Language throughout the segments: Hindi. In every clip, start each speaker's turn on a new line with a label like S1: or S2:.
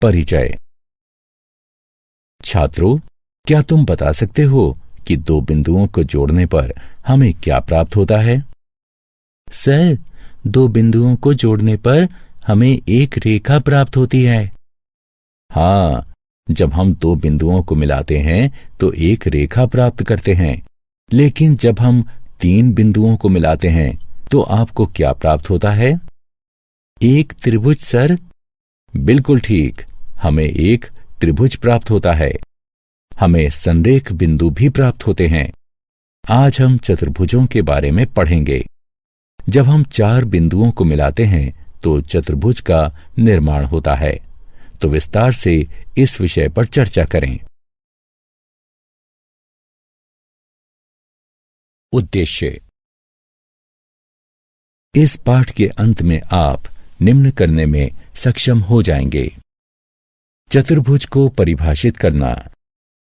S1: परिचय। छात्रों, क्या तुम बता सकते हो कि दो बिंदुओं को जोड़ने पर हमें क्या प्राप्त होता है?
S2: सर, दो बिंदुओं को जोड़ने पर हमें एक रेखा प्राप्त होती है।
S1: हाँ, जब हम दो बिंदुओं को मिलाते हैं तो एक रेखा प्राप्त करते हैं। लेकिन जब हम तीन बिंदुओं को मिलाते हैं तो आपको क्या प्राप्त होता है?
S2: एक त्रिभुज सर।
S1: बिल्कुल ठीक, हमें एक त्रिभुज प्राप्त होता है। हमें संरेख बिंदु भी प्राप्त होते हैं। आज हम चतुर्भुजों के बारे में पढ़ेंगे। जब हम चार बिंदुओं को मिलाते हैं तो चतुर्भुज का निर्माण होता है। तो विस्तार से इस विषय पर चर्चा करें। उद्देश्य। इस पाठ के अंत में आप निम्न करने में सक्षम हो जाएंगे: चतुर्भुज को परिभाषित करना,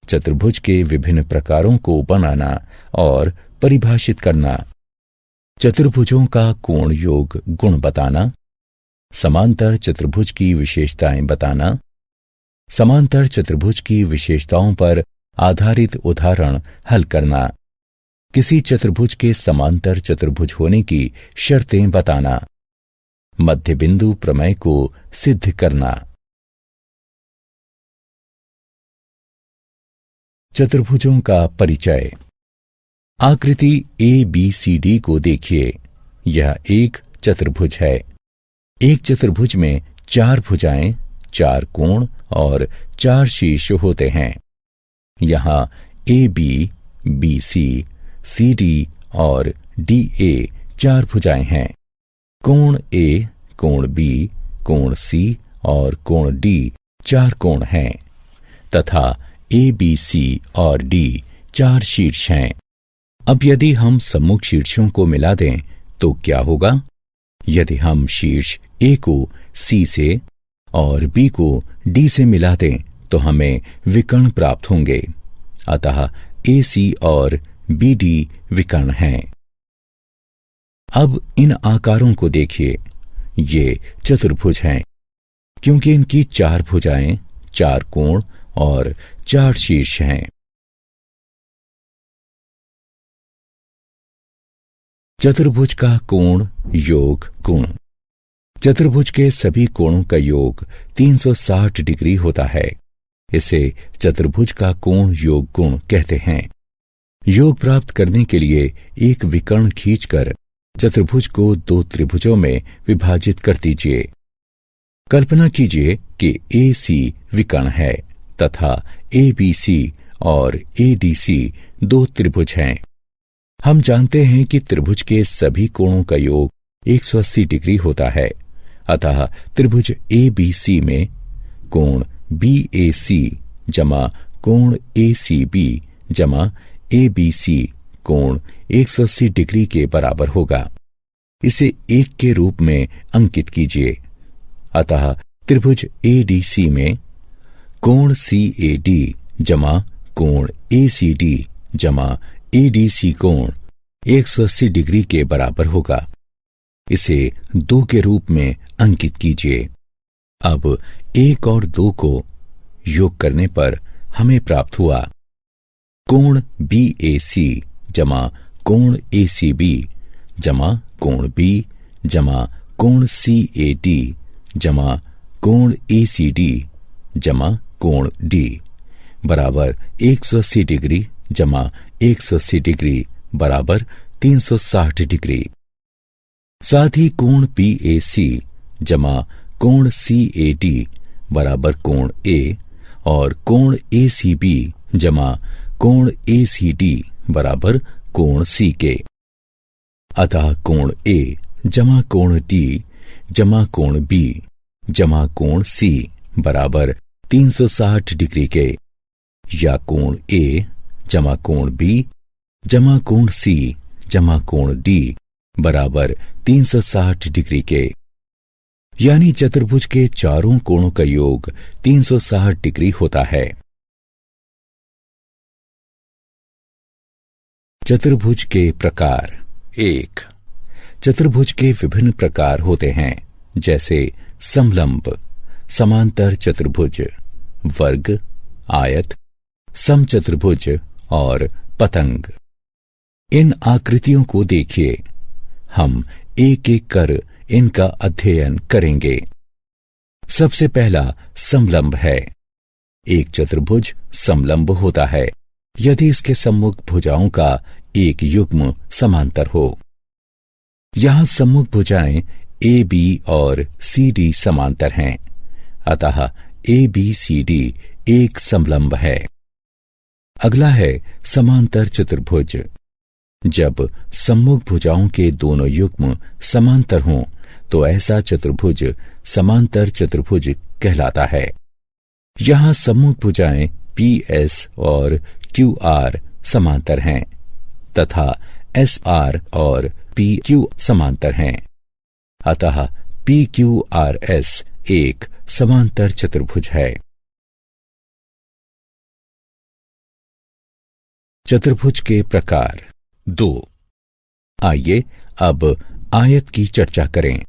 S1: चतुर्भुज के विभिन्न प्रकारों को बनाना और परिभाषित करना, चतुर्भुजों का कोण योग गुण बताना, समांतर चतुर्भुज की विशेषताएं बताना, समांतर चतुर्भुज की विशेषताओं पर आधारित उदाहरण हल करना, किसी चतुर्भुज के समांतर चतुर्भुज होने की शर्तें बताना, मध्य बिंदु प्रमेय को सिद्ध करना। चतुर्भुजों का परिचय। आकृति ABCD को देखिए। यह एक चतुर्भुज है। एक चतुर्भुज में चार भुजाएं, चार कोण और चार शीर्ष होते हैं। यहाँ AB, BC, CD और DA चार भुजाएं हैं। कोण A, कोण B, कोण C और कोण D चार कोण हैं तथा ABC और D चार शीर्ष हैं। अब यदि हम सम्मुख शीर्षों को मिला दें तो क्या होगा? यदि हम शीर्ष A को C से और B को D से मिला दें तो हमें विकर्ण प्राप्त होंगे। अतः AC और BD विकर्ण हैं। अब इन आकारों को देखिए। ये चतुर्भुज हैं क्योंकि इनकी चार भुजाएं, चार कोण और चार शीर्ष हैं। चतुर्भुज का कोण योग गुण। चतुर्भुज के सभी कोणों का योग 360 डिग्री होता है। इसे चतुर्भुज का कोण योग गुण कहते हैं। योग प्राप्त करने के लिए एक विकर्ण खींचकर चतुर्भुज को दो त्रिभुजों में विभाजित कर दीजिए। कल्पना कीजिए कि AC विकर्ण है तथा ABC और ADC दो त्रिभुज हैं। हम जानते हैं कि त्रिभुज के सभी कोणों का योग 180 डिग्री होता है। अतः त्रिभुज ABC में कोण BAC जमा कोण ACB जमा ABC कोण 180 डिग्री के बराबर होगा। इसे एक के रूप में अंकित कीजिए। अतः त्रिभुज ADC में कोण CAD जमा कोण ACD जमा ADC कोण 180 डिग्री के बराबर होगा। इसे 2 के रूप में अंकित कीजिए। अब 1 और 2 को योग करने पर हमें प्राप्त हुआ कोण BAC जमा कोण ACB जमा कोण B जमा कोण CAD जमा कोण ACD जमा कोण D बराबर 180 डिग्री जमा 180 डिग्री बराबर 360 डिग्री। साथ ही कोण BAC जमा कोण CAD बराबर कोण A और कोण ACB जमा कोण ACD बराबर कोण C के। अतः कोण A जमा कोण D जमा कोण B जमा कोण C बराबर 360 डिग्री के, या कोण A जमा कोण B जमा कोण C जमा कोण D बराबर 360 डिग्री के। यानी चतुर्भुज के चारों कोणों का योग 360 डिग्री होता है। चतुर्भुज के प्रकार। 1. चतुर्भुज के विभिन्न प्रकार होते हैं, जैसे समलंब, समांतर चतुर्भुज, वर्ग, आयत, समचतुर्भुज और पतंग। इन आकृतियों को देखिए। हम एक एक कर इनका अध्ययन करेंगे। सबसे पहला समलंब है। एक चतुर्भुज समलंब होता है यदि इसके सम्मुख भुजाओं का एक युग्म समांतर हो। यहां सम्मुख भुजाएं ए बी और सी डी समांतर हैं, अतः ए बी सी डी एक समलंब है। अगला है समांतर चतुर्भुज। जब सम्मुख भुजाओं के दोनों युग्म समांतर हों तो ऐसा चतुर्भुज समांतर चतुर्भुज कहलाता है। यहां सम्मुख भुजाएं पी एस और क्यू आर समांतर हैं तथा एस आर और पी क्यू समांतर हैं, अतः पी क्यू आर एस एक समांतर चतुर्भुज है। चतुर्भुज के प्रकार 2। आइए अब आयत की चर्चा करें।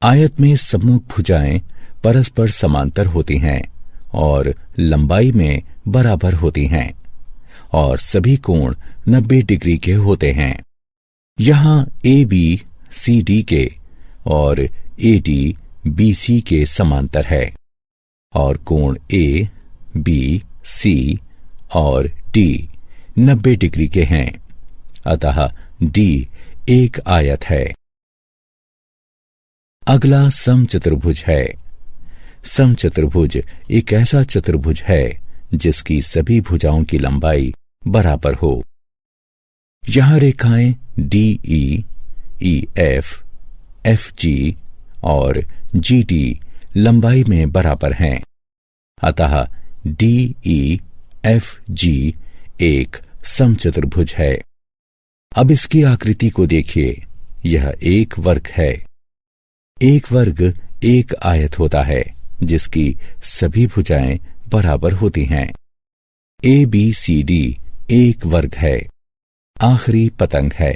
S1: आयत में सम्मुख भुजाएं परस्पर समांतर होती हैं और लंबाई में बराबर होती हैं और सभी कोण 90 डिग्री के होते हैं। यहां ए बी सी डी के और ए डी बी सी के समांतर है और कोण ए बी सी और डी 90 डिग्री के हैं, अतः डी एक आयत है। अगला समचतुर्भुज है। समचतुर्भुज एक ऐसा चतुर्भुज है जिसकी सभी भुजाओं की लंबाई बराबर हो। यहां रेखाएं D E F, F G और जी डी लंबाई में बराबर हैं, अतः डी ई एफ जी एक समचतुर्भुज है। अब इसकी आकृति को देखिए। यह एक वर्ग है। एक वर्ग एक आयत होता है जिसकी सभी भुजाएं बराबर होती हैं। ए बी सी डी एक वर्ग है। आखिरी पतंग है।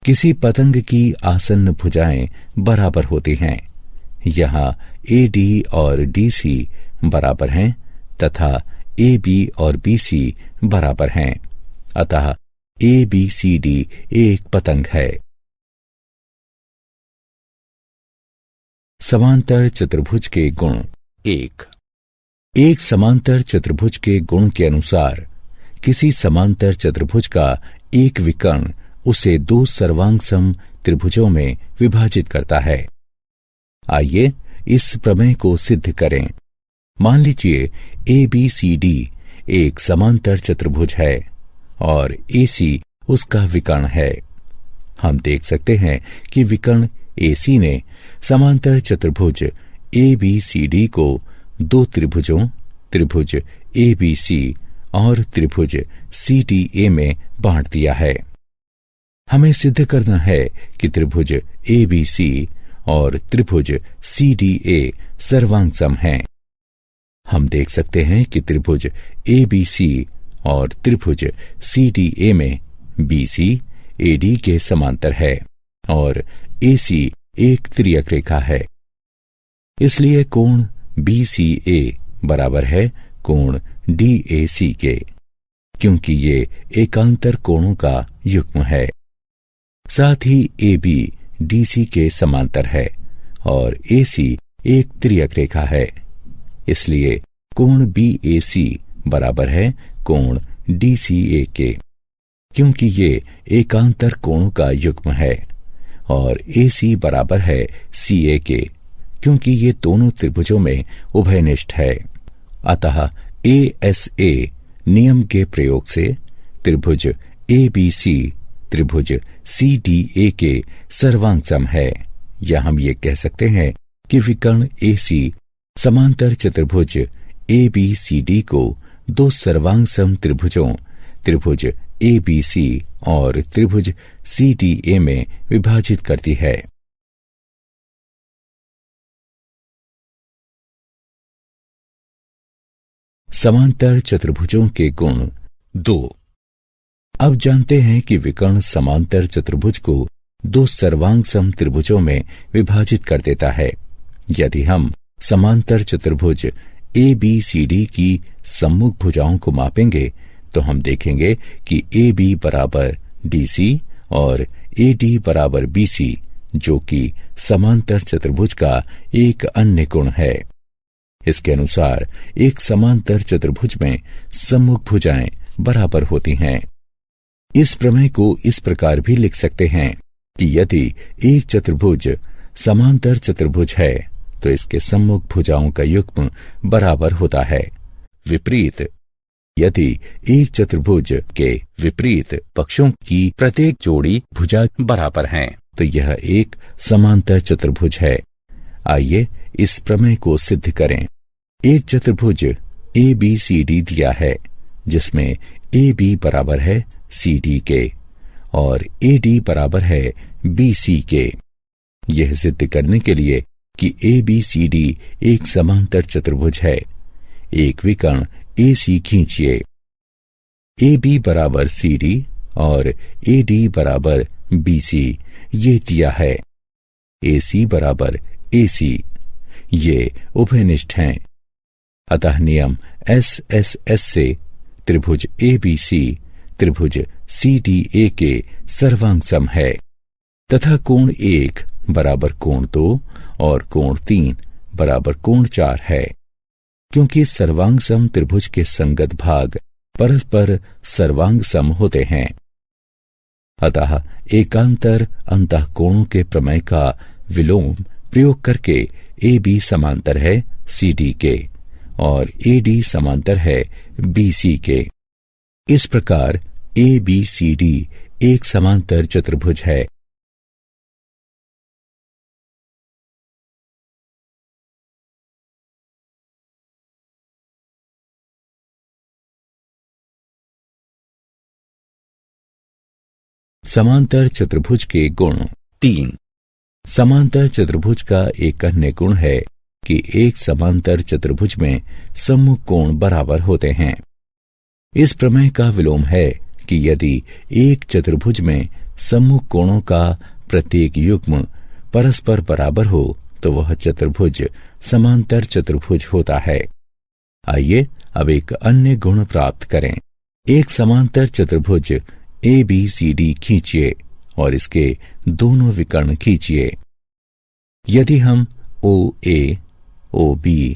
S1: किसी पतंग की आसन्न भुजाएं बराबर होती हैं। यहां ए डी और डी सी बराबर हैं तथा ए बी और बी सी बराबर हैं, अतः ए बी सी डी एक पतंग है। समांतर चतुर्भुज के गुण 1। एक समांतर चतुर्भुज के गुण के अनुसार किसी समांतर चतुर्भुज का एक विकर्ण उसे दो सर्वांगसम त्रिभुजों में विभाजित करता है। आइए इस प्रमेय को सिद्ध करें। मान लीजिए ए बी सी डी एक समांतर चतुर्भुज है और ए सी उसका विकर्ण है। हम देख सकते हैं कि विकर्ण ए सी ने समांतर चतुर्भुज ए बी सी डी को दो त्रिभुजों, त्रिभुज ए बी सी और त्रिभुज सी डी ए में बांट दिया है। हमें सिद्ध करना है कि त्रिभुज ए बी सी और त्रिभुज सी डी ए सर्वांगसम हैं। हम देख सकते हैं कि त्रिभुज ए बी सी और त्रिभुज सी डी ए में बी सी ए डी के समांतर है और ए सी एक तिर्यक रेखा है। इसलिए कोण बी सी ए बराबर है कोण डी ए सी के, क्योंकि ये एकांतर कोणों का युग्म है। साथ ही ए बी डी सी के समांतर है और ए सी एक तिर्यक रेखा है। इसलिए कोण बी ए सी बराबर है कोण डी सी ए के, क्योंकि ये एकांतर कोणों का युग्म है और ए सी बराबर है सी ए के, क्योंकि ये दोनों त्रिभुजों में उभयनिष्ठ है। अतः ए एस ए नियम के प्रयोग से त्रिभुज ए बी सी त्रिभुज सी डी ए के सर्वांगसम है, या हम ये कह सकते हैं कि विकर्ण ए सी समांतर चतुर्भुज ए बी सी डी को दो सर्वांगसम त्रिभुजों, त्रिभुज ए बी सी और त्रिभुज सी डी ए में विभाजित करती है। समांतर चतुर्भुजों के गुण 2। अब जानते हैं कि विकर्ण समांतर चतुर्भुज को दो सर्वांगसम त्रिभुजों में विभाजित कर देता है। यदि हम समांतर चतुर्भुज ABCD की सम्मुख भुजाओं को मापेंगे तो हम देखेंगे कि AB बराबर DC और AD बराबर BC, जो कि समांतर चतुर्भुज का एक अन्य गुण है। इसके अनुसार एक समांतर चतुर्भुज में सम्मुख भुजाएं बराबर होती हैं। इस प्रमेय को इस प्रकार भी लिख सकते हैं कि यदि एक चतुर्भुज समांतर चतुर्भुज है तो इसके सम्मुख भुजाओं का युग्म बराबर होता है। विपरीत, यदि एक चतुर्भुज के विपरीत पक्षों की प्रत्येक जोड़ी भुजा बराबर हैं तो यह एक समांतर चतुर्भुज है। आइए इस प्रमेय को सिद्ध करें। एक चतुर्भुज ABCD दिया है जिसमें AB बराबर है CD के और AD बराबर है BC के। यह सिद्ध करने के लिए कि ABCD एक समांतर चतुर्भुज है, एक विकर्ण AC खींचिए। AB बराबर CD और AD बराबर BC ये दिया है। AC बराबर AC ये उभयनिष्ठ हैं। अतः नियम SSS से त्रिभुज ABC त्रिभुज CDA के सर्वांग सम है तथा कोण 1 बराबर कोण 2 और कोण 3 बराबर कोण 4 है। क्योंकि सर्वांग सम त्रिभुज के संगत भाग परस्पर सर्वांग सम होते हैं, अतः एकांतर अंतःकोणों के प्रमेय का विलोम प्रयोग करके AB समांतर है CD के और AD समांतर है BC के। इस प्रकार ABCD एक समांतर चतुर्भुज है। समांतर चतुर्भुज के गुण 3। समांतर चतुर्भुज का एक अन्य गुण है कि एक समांतर चतुर्भुज में सम्मुख कोण बराबर होते हैं। इस प्रमेय का विलोम है कि यदि एक चतुर्भुज में सम्मुख कोणों का प्रत्येक युग्म परस्पर बराबर हो तो वह चतुर्भुज समांतर चतुर्भुज होता है। आइए अब एक अन्य गुण प्राप्त करें। एक समांतर चतुर्भुज ABCD खींचिए और इसके दोनों विकर्ण खींचिए। यदि हम OA, OB,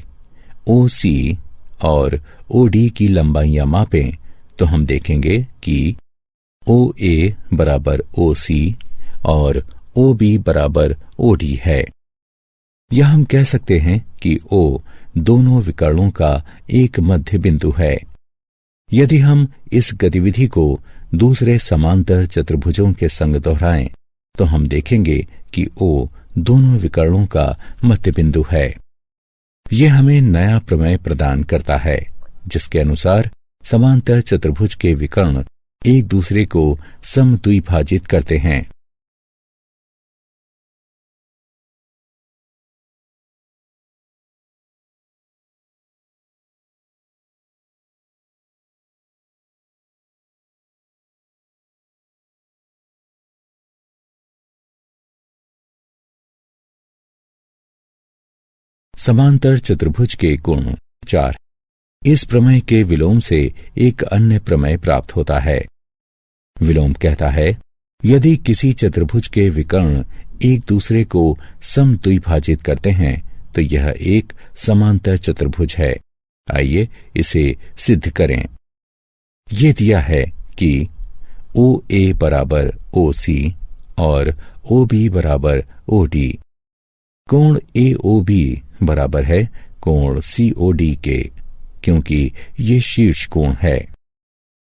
S1: OC और OD की लंबाइयां मापें तो हम देखेंगे कि OA बराबर OC और OB बराबर OD है। या हम कह सकते हैं कि O दोनों विकर्णों का एक मध्य बिंदु है। यदि हम इस गतिविधि को दूसरे समांतर चतुर्भुजों के संग दोहराएं तो हम देखेंगे कि O दोनों विकर्णों का मध्य बिंदु है। यह हमें नया प्रमेय प्रदान करता है जिसके अनुसार समांतर चतुर्भुज के विकर्ण एक दूसरे को समद्विभाजित करते हैं। समांतर चतुर्भुज के गुण 4। इस प्रमेय के विलोम से एक अन्य प्रमेय प्राप्त होता है। विलोम कहता है, यदि किसी चतुर्भुज के विकर्ण एक दूसरे को समद्विभाजित करते हैं तो यह एक समांतर चतुर्भुज है। आइए इसे सिद्ध करें। ये दिया है कि OA बराबर OC और OB बराबर OD। कोण AOB बराबर है कोण COD के, क्योंकि ये शीर्ष कोण है।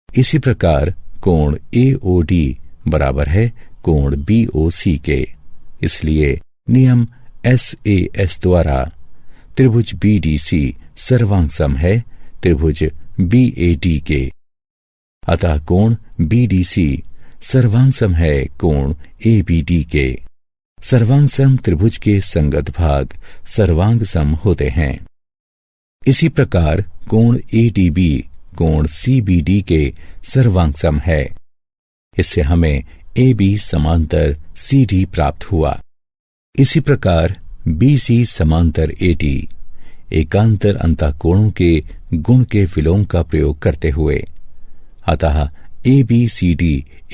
S1: इसी प्रकार कोण AOD बराबर है कोण BOC के। इसलिए नियम SAS द्वारा त्रिभुज BDC सर्वांग सम है त्रिभुज BAD के। अतः कोण BDC सर्वांग सम है कोण ABD के। सर्वांग सम त्रिभुज के संगत भाग सर्वांग सम होते हैं। इसी प्रकार कोण ADB कोण CBD के सर्वांग सम है। इससे हमें AB समांतर CD प्राप्त हुआ। इसी प्रकार BC समांतर AD, एकांतर अंतःकोणों के गुण के विलोम का प्रयोग करते हुए। अतः ABCD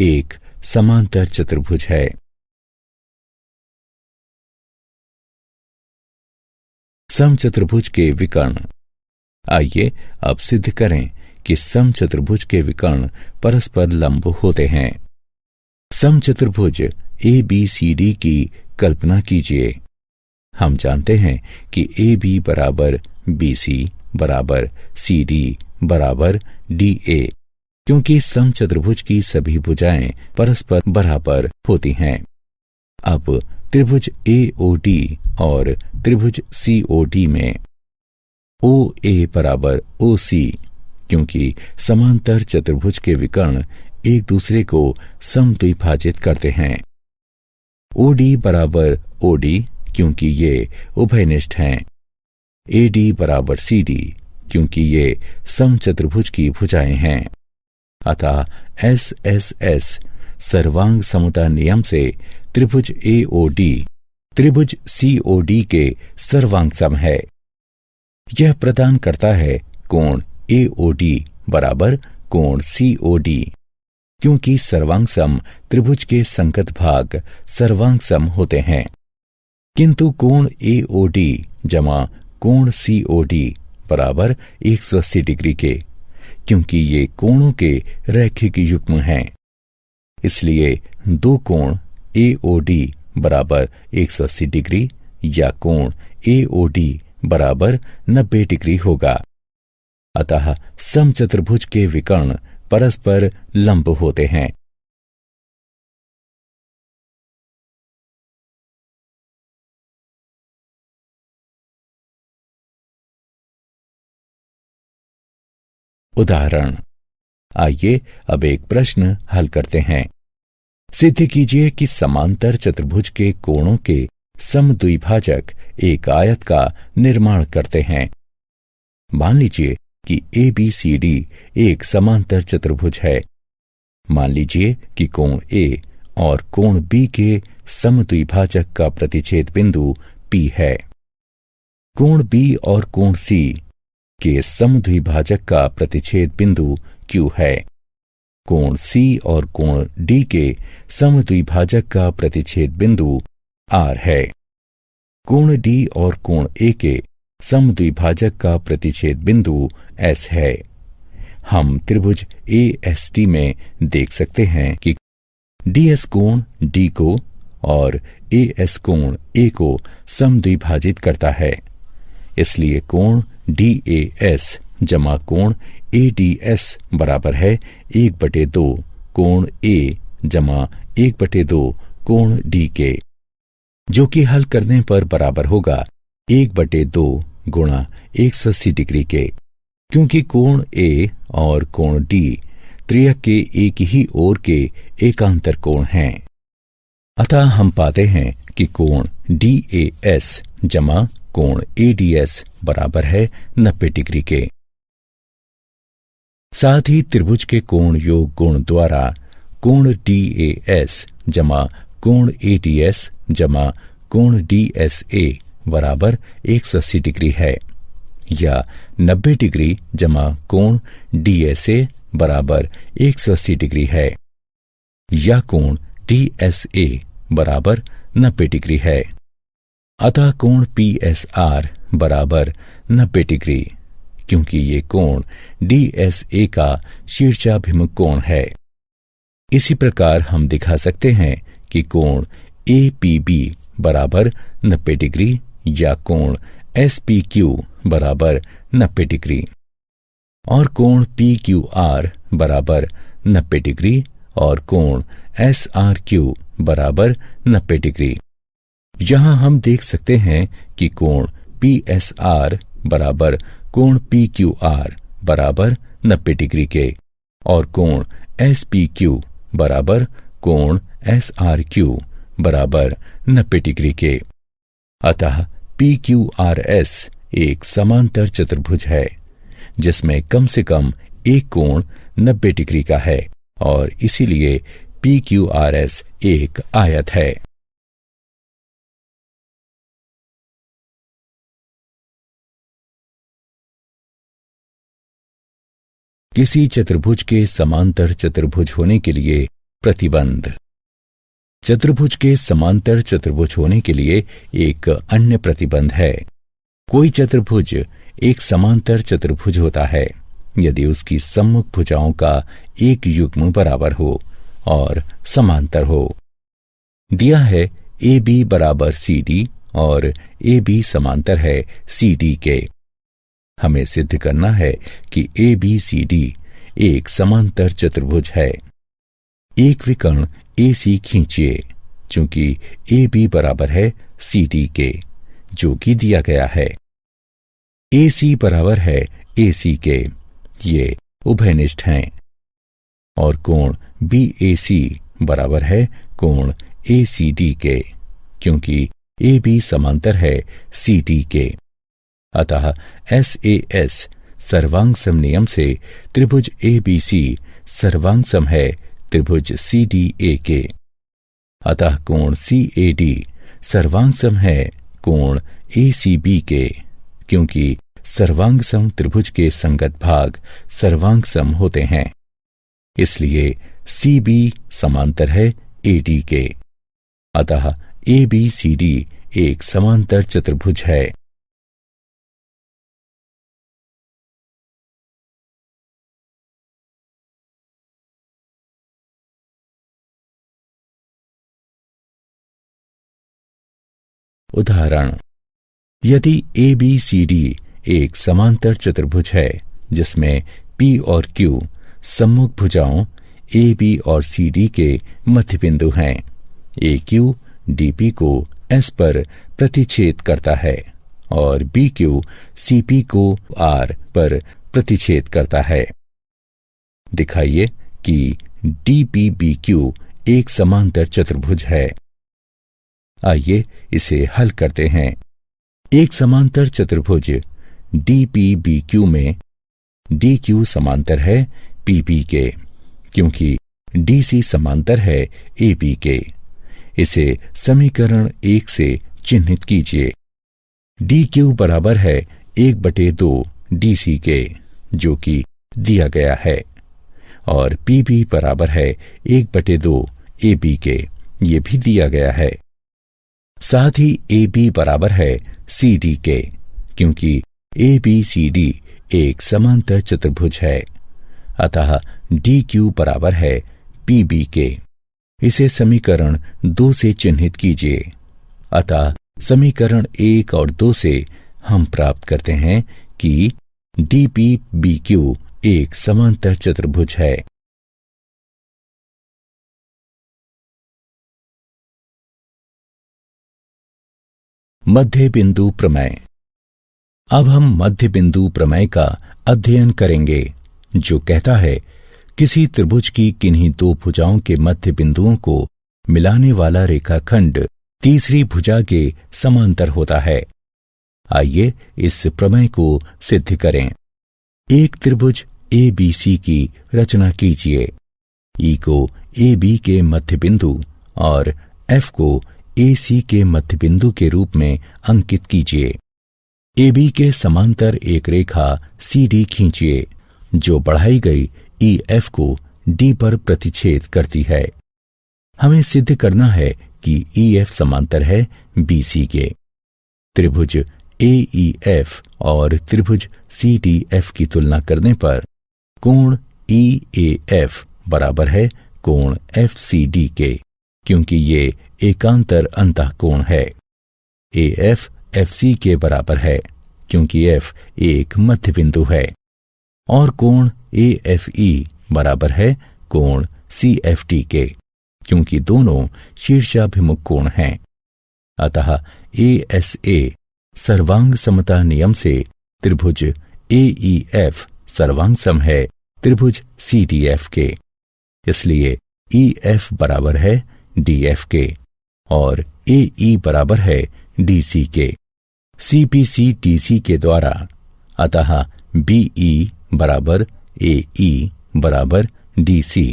S1: एक समांतर चतुर्भुज है। समचतुर्भुज के विकर्ण। आइए अब सिद्ध करें कि समचतुर्भुज के विकर्ण परस्पर लंब होते हैं। समचतुर्भुज ABCD की कल्पना कीजिए। हम जानते हैं कि AB बराबर BC बराबर CD बराबर DA, क्योंकि समचतुर्भुज की सभी भुजाएं परस्पर बराबर होती हैं। अब त्रिभुज AOD और त्रिभुज COD में OA बराबर OC, क्योंकि समांतर चतुर्भुज के विकर्ण एक दूसरे को समद्विभाजित करते हैं। OD बराबर OD, क्योंकि ये उभयनिष्ठ हैं। AD बराबर CD, क्योंकि ये समचतुर्भुज की भुजाएं हैं। अतः SSS सर्वांग समता नियम से त्रिभुज AOD त्रिभुज COD के सर्वांग सम है। यह प्रदान करता है कोण AOD बराबर कोण COD, क्योंकि सर्वांग सम त्रिभुज के संगत भाग सर्वांग सम होते हैं। किंतु कोण AOD जमा कोण COD बराबर 180 डिग्री के, क्योंकि ये कोणों के रैखिक युग्म हैं। इसलिए दो कोण AOD बराबर 180 डिग्री या कोण AOD बराबर 90 डिग्री होगा। अतः समचतुर्भुज के विकर्ण परस्पर लंब होते हैं। उदाहरण। आइए अब एक प्रश्न हल करते हैं। सिद्ध कीजिए कि समांतर चतुर्भुज के कोणों के समद्विभाजक एक आयत का निर्माण करते हैं। मान लीजिए कि ABCD एक समांतर चतुर्भुज है। मान लीजिए कि कोण A और कोण B के समद्विभाजक का प्रतिच्छेद बिंदु P है। कोण B और कोण C के समद्विभाजक का प्रतिच्छेद बिंदु Q है। कोण C और कोण D के समद्विभाजक का प्रतिच्छेद बिंदु R है। कोण D और कोण A के समद्विभाजक का प्रतिच्छेद बिंदु S है। हम त्रिभुज AST में देख सकते हैं कि DS कोण D को और AS कोण A को समद्विभाजित करता है। इसलिए कोण DAS जमा कोण ADS बराबर है 1/2 कोण A जमा 1/2 कोण D के, जो कि हल करने पर बराबर होगा 1/2 गुणा 180 डिग्री के, क्योंकि कोण A और कोण D त्रियक के एक ही ओर के एकांतर कोण हैं। अतः हम पाते हैं कि कोण DAS जमा कोण ADS बराबर है 90 डिग्री के। साथ ही त्रिभुज के कोण योग गुण द्वारा कोण DAS जमा कोण ADS जमा कोण DSA बराबर 180 डिग्री है, या 90 डिग्री जमा कोण DSA बराबर 180 डिग्री है, या कोण DSA बराबर 90 डिग्री है। अतः कोण PSR बराबर 90 डिग्री, क्योंकि ये कोण DSA का शीर्षाभिमुख कोण है। इसी प्रकार हम दिखा सकते हैं कि कोण APB बराबर 90 डिग्री या कोण SPQ बराबर 90 डिग्री और कोण PQR बराबर 90 डिग्री और कोण SRQ बराबर 90 डिग्री। यहाँ हम देख सकते हैं कि कोण PSR बराबर कोण PQR बराबर 90 डिग्री के और कोण SPQ बराबर कोण SRQ बराबर 90 डिग्री के। अतः PQRS एक समांतर चतुर्भुज है जिसमें कम से कम एक कोण 90 डिग्री का है और इसीलिए PQRS एक आयत है। किसी चतुर्भुज के समांतर चतुर्भुज होने के लिए प्रतिबंध। चतुर्भुज के समांतर चतुर्भुज होने के लिए एक अन्य प्रतिबंध है। कोई चतुर्भुज एक समांतर चतुर्भुज होता है यदि उसकी सम्मुख भुजाओं का एक युग्म बराबर हो और समांतर हो। दिया है ए बी बराबर सी डी और ए बी समांतर है सी डी के। हमें सिद्ध करना है कि ए बी सी डी एक समांतर चतुर्भुज है। एक विकर्ण ए सी खींचिए, चूंकि ए बी बराबर है सी डी के, जो कि दिया गया है। ए सी बराबर है ए सी के, ये उभयनिष्ठ हैं। और कोण बी ए सी बराबर है कोण ए सी डी के, क्योंकि ए बी समांतर है सी डी के। अतः एस ए एस सर्वांग सम नियम से त्रिभुज ए बी सी सर्वांग सम है त्रिभुज सी डी ए के। अतः कोण सी ए डी सर्वांग सम है कोण ए सी बी के, क्योंकि सर्वांग सम त्रिभुज के संगत भाग सर्वांग सम होते हैं। इसलिए सी बी समांतर है ए डी के। अतः ए बी सी डी एक समांतर चतुर्भुज है। उदाहरण, यदि ए बी सी डी एक समांतर चतुर्भुज है जिसमें पी और क्यू सम्मुख भुजाओं ए बी और सी डी के मध्य बिंदु हैं। ए क्यू डी पी को एस पर प्रतिच्छेद करता है और बी क्यू सी पी को आर पर प्रतिच्छेद करता है। दिखाइए कि डी पी बी क्यू एक समांतर चतुर्भुज है। आइए इसे हल करते हैं। एक समांतर चतुर्भुज डी पी बी क्यू में डी क्यू समांतर है पी बी के, क्योंकि डी सी समांतर है ए बी के। इसे समीकरण 1 से चिन्हित कीजिए। डी क्यू बराबर है 1/2 डी सी के, जो कि दिया गया है, और पी बी बराबर है 1/2 ए बी के, ये भी दिया गया है। साथ ही ए बी बराबर है सी डी के, क्योंकि ए बी सी डी एक समांतर चतुर्भुज है। अतः डी क्यू बराबर है पी बी के। इसे समीकरण 2 से चिन्हित कीजिए। अतः समीकरण 1 और 2 से हम प्राप्त करते हैं कि डी पी बी क्यू एक समांतर चतुर्भुज है। मध्य बिंदु प्रमेय। अब हम मध्य बिंदु प्रमेय का अध्ययन करेंगे, जो कहता है किसी त्रिभुज की किन्हीं दो भुजाओं के मध्य बिंदुओं को मिलाने वाला रेखाखंड तीसरी भुजा के समांतर होता है। आइए इस प्रमेय को सिद्ध करें। एक त्रिभुज ए बी सी की रचना कीजिए। ई को ए बी के मध्य बिंदु और एफ को ए सी के मध्य बिंदु के रूप में अंकित कीजिए। ए बी के समांतर एक रेखा सी डी खींचिए, जो बढ़ाई गई ई एफ को डी पर प्रतिच्छेद करती है। हमें सिद्ध करना है कि ई एफ समांतर है बी सी के। त्रिभुज ए ई एफ और त्रिभुज सी डी एफ की तुलना करने पर कोण ई ए एफ बराबर है कोण एफ सी डी के, क्योंकि ये एकांतर अंतःकोण है। ए एफ एफ सी के बराबर है, क्योंकि एफ एक मध्य बिंदु है। और कोण ए एफ ई बराबर है कोण सी एफ टी के, क्योंकि दोनों शीर्षाभिमुख कोण हैं। अतः ए एस ए सर्वांग समता नियम से त्रिभुज ए ई एफ सर्वांग सम है त्रिभुज सी डी एफ के। इसलिए ई एफ बराबर है डी एफ के और ए ई बराबर है डी सी के। C P C D C के द्वारा अतः बी ई बराबर ए ई बराबर डी सी।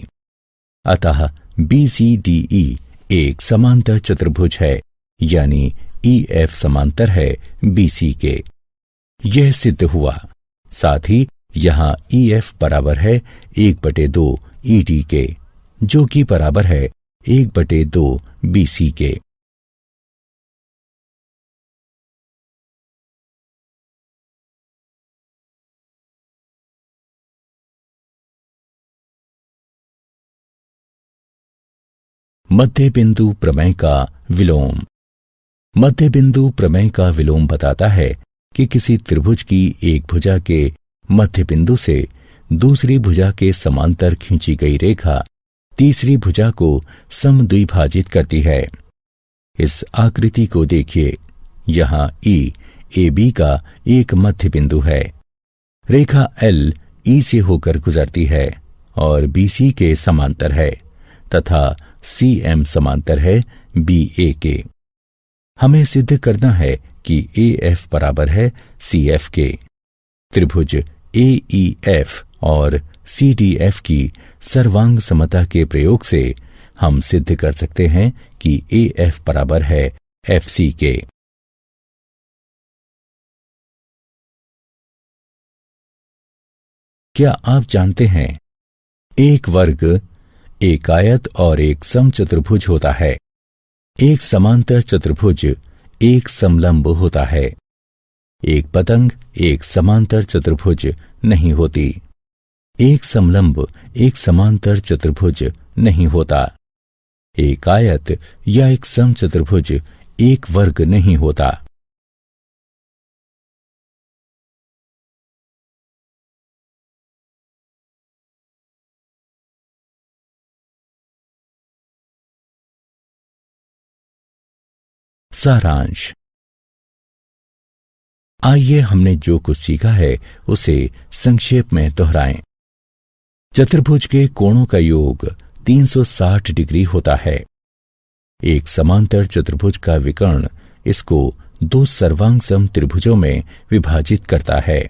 S1: अतः बी सी डी ई एक समांतर चतुर्भुज है, यानी ई एफ समांतर है बी सी के। यह सिद्ध हुआ। साथ ही यहाँ EF बराबर है 1/2 ED के, जो कि बराबर है 1/2 BC के। मध्य बिंदु प्रमेय का विलोम। मध्य बिंदु प्रमेय का विलोम बताता है कि किसी त्रिभुज की एक भुजा के मध्य बिंदु से दूसरी भुजा के समांतर खींची गई रेखा तीसरी भुजा को समद्विभाजित करती है। इस आकृति को देखिए, यहाँ E AB का एक मध्य बिंदु है। रेखा L E से होकर गुजरती है और BC के समांतर है तथा CM समांतर है BA के। हमें सिद्ध करना है कि AF बराबर है CF के। त्रिभुज AEF और CDF की सर्वांग समता के प्रयोग से हम सिद्ध कर सकते हैं कि AF बराबर है FC के। क्या आप जानते हैं, एक वर्ग, एक आयत और एक समचतुर्भुज होता है। एक समांतर चतुर्भुज एक समलंब होता है। एक पतंग एक समांतर चतुर्भुज नहीं होती। एक समलंब एक समांतर चतुर्भुज नहीं होता। एक आयत या एक समचतुर्भुज एक वर्ग नहीं होता। सारांश। आइए हमने जो कुछ सीखा है उसे संक्षेप में दोहराएं। चतुर्भुज के कोणों का योग 360 डिग्री होता है। एक समांतर चतुर्भुज का विकर्ण इसको दो सर्वांग सम त्रिभुजों में विभाजित करता है।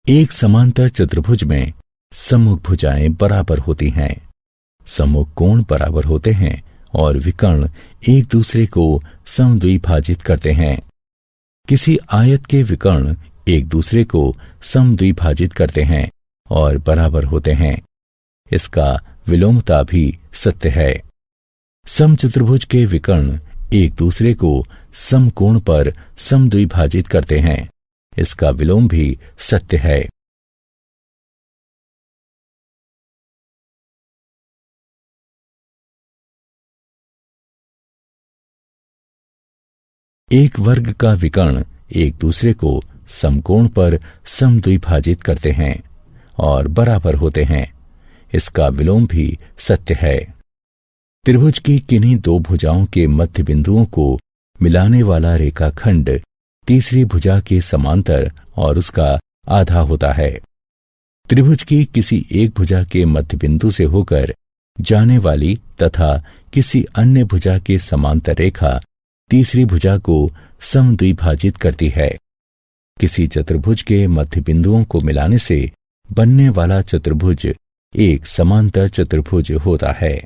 S1: एक समांतर चतुर्भुज में सम्मुख भुजाएं बराबर होती हैं, सम्मुख कोण बराबर होते हैं और विकर्ण एक दूसरे को समद्विभाजित करते हैं। किसी आयत के विकर्ण एक दूसरे को समद्विभाजित करते हैं और बराबर होते हैं। इसका विलोमता भी सत्य है। समचतुर्भुज के विकर्ण एक दूसरे को समकोण पर समद्विभाजित करते हैं। इसका विलोम भी सत्य है। एक वर्ग का विकर्ण एक दूसरे को समकोण पर समद्विभाजित करते हैं और बराबर होते हैं। इसका विलोम भी सत्य है। त्रिभुज की किन्हीं दो भुजाओं के मध्य बिंदुओं को मिलाने वाला रेखाखंड तीसरी भुजा के समांतर और उसका आधा होता है। त्रिभुज की किसी एक भुजा के मध्य बिंदु से होकर जाने वाली तथा किसी अन्य भुजा के समांतर रेखा तीसरी भुजा को समद्विभाजित करती है। किसी चतुर्भुज के मध्य बिंदुओं को मिलाने से बनने वाला चतुर्भुज एक समांतर चतुर्भुज होता है।